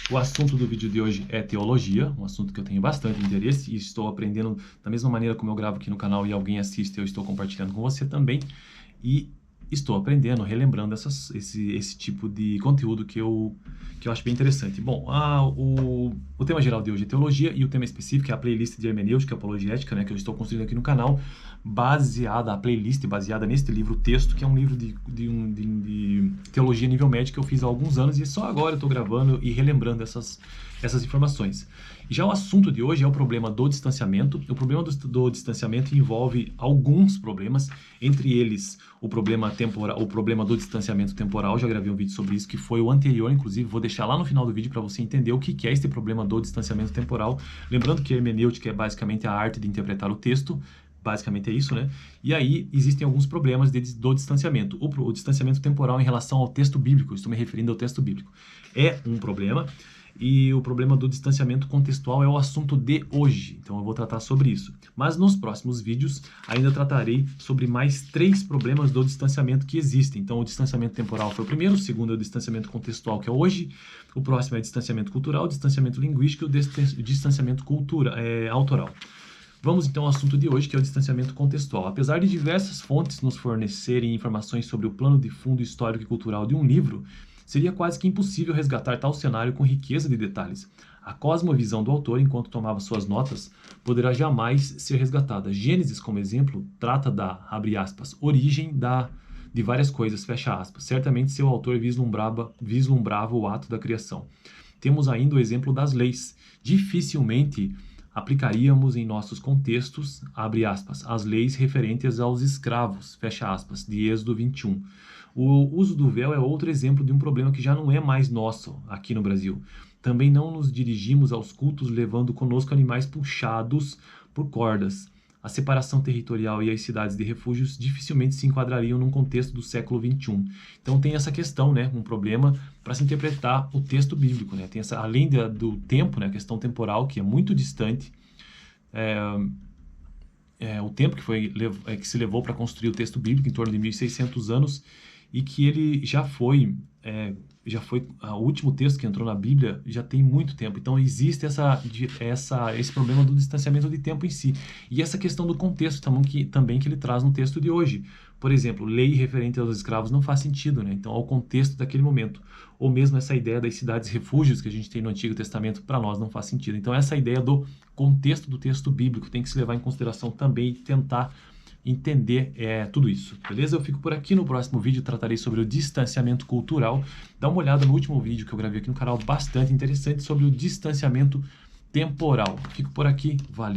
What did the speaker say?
O assunto do vídeo de hoje é teologia, um assunto que eu tenho bastante interesse e estou aprendendo da mesma maneira como eu gravo aqui no canal e alguém assiste, eu estou compartilhando com você também. E estou aprendendo, relembrando esse tipo de conteúdo que eu acho bem interessante. Bom, o tema geral de hoje é teologia e o tema específico é a playlist de hermenêutica e apologética, né, que eu estou construindo aqui no canal, a playlist baseada neste livro texto, que é um livro de teologia nível médio que eu fiz há alguns anos e só agora eu estou gravando e relembrando essas informações. Já o assunto de hoje é o problema do distanciamento. O problema do distanciamento envolve alguns problemas, entre eles o problema temporal, o problema do distanciamento temporal. Já gravei um vídeo sobre isso, que foi o anterior, inclusive, vou deixar lá no final do vídeo para você entender o que é esse problema do distanciamento temporal. Lembrando que a hermenêutica é basicamente a arte de interpretar o texto, basicamente é isso, né? E aí existem alguns problemas do distanciamento. O distanciamento temporal em relação ao texto bíblico, estou me referindo ao texto bíblico, é um problema. E o problema do distanciamento contextual é o assunto de hoje, então eu vou tratar sobre isso. Mas nos próximos vídeos ainda tratarei sobre mais 3 problemas do distanciamento que existem. Então o distanciamento temporal foi o primeiro, o segundo é o distanciamento contextual, que é hoje, o próximo é o distanciamento cultural, o distanciamento linguístico e o distanciamento autoral. Vamos então ao assunto de hoje, que é o distanciamento contextual. Apesar de diversas fontes nos fornecerem informações sobre o plano de fundo histórico e cultural de um livro, seria quase que impossível resgatar tal cenário com riqueza de detalhes. A cosmovisão do autor, enquanto tomava suas notas, poderá jamais ser resgatada. Gênesis, como exemplo, trata da, abre aspas, origem de várias coisas, fecha aspas. Certamente seu autor vislumbrava o ato da criação. Temos ainda o exemplo das leis. Dificilmente aplicaríamos em nossos contextos, abre aspas, as leis referentes aos escravos, fecha aspas, de Êxodo 21. O uso do véu é outro exemplo de um problema que já não é mais nosso aqui no Brasil. Também não nos dirigimos aos cultos levando conosco animais puxados por cordas. A separação territorial e as cidades de refúgios dificilmente se enquadrariam num contexto do século XXI. Então tem essa questão, né, um problema para se interpretar o texto bíblico, né? Tem além do tempo, né, a questão temporal, que é muito distante, o tempo que se levou para construir o texto bíblico, em torno de 1.600 anos, e que ele já foi o último texto que entrou na Bíblia já tem muito tempo. Então existe esse problema do distanciamento de tempo em si. E essa questão do contexto também que ele traz no texto de hoje. Por exemplo, lei referente aos escravos não faz sentido, né? Então, ao contexto daquele momento. Ou mesmo essa ideia das cidades refúgios que a gente tem no Antigo Testamento, para nós não faz sentido. Então, essa ideia do contexto do texto bíblico tem que se levar em consideração também e tentar entender tudo isso, beleza? Eu fico por aqui. No próximo vídeo tratarei sobre o distanciamento cultural. Dá uma olhada no último vídeo que eu gravei aqui no canal, bastante interessante, sobre o distanciamento temporal. Fico por aqui, valeu!